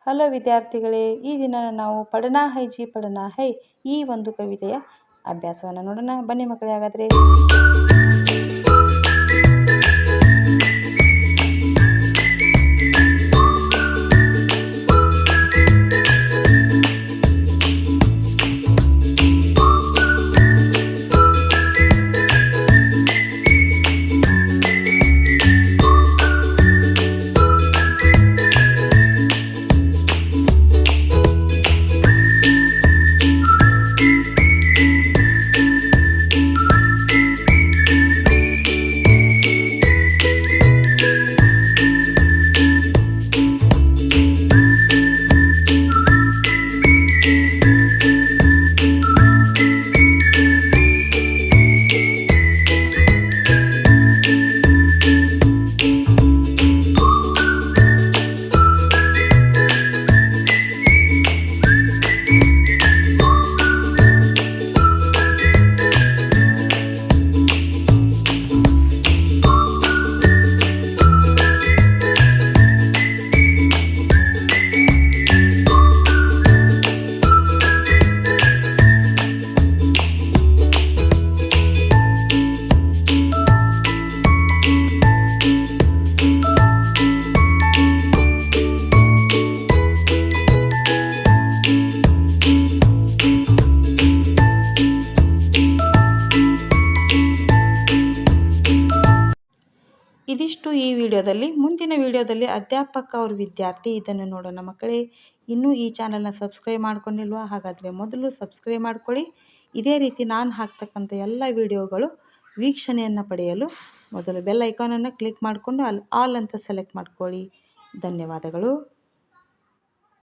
Hello ವಿದ್ಯಾರ್ಥಿಗಳೇ, ಈ ದಿನ ನಾವು ಪಢನಾ ಹೈ ಜಿ ಪಢನಾ ಹೈ ಈ ಒಂದು ಕವಿತೆಯ ಅಭ್ಯಾಸವನ್ನು ನೋಡೋಣ. ಬನ್ನಿ ಮಕ್ಕಳೇ, ಹಾಗಾದರೆ ಇದಿಷ್ಟು ಈ ವಿಡಿಯೋದಲ್ಲಿ. ಮುಂದಿನ ವಿಡಿಯೋದಲ್ಲಿ ಅಧ್ಯಾಪಕ ಅವ್ರ ವಿದ್ಯಾರ್ಥಿ ಇದನ್ನು ನೋಡೋಣ ಮಕ್ಕಳೇ. ಇನ್ನೂ ಈ ಚಾನಲ್ನ ಸಬ್ಸ್ಕ್ರೈಬ್ ಮಾಡ್ಕೊಂಡಿಲ್ವಾ? ಹಾಗಾದರೆ ಮೊದಲು ಸಬ್ಸ್ಕ್ರೈಬ್ ಮಾಡ್ಕೊಳ್ಳಿ. ಇದೇ ರೀತಿ ನಾನು ಹಾಕ್ತಕ್ಕಂಥ ಎಲ್ಲ ವಿಡಿಯೋಗಳು ವೀಕ್ಷಣೆಯನ್ನು ಪಡೆಯಲು ಮೊದಲು ಬೆಲ್ ಐಕಾನನ್ನು ಕ್ಲಿಕ್ ಮಾಡಿಕೊಂಡು ಆಲ್ ಅಂತ ಸೆಲೆಕ್ಟ್ ಮಾಡ್ಕೊಳ್ಳಿ. ಧನ್ಯವಾದಗಳು.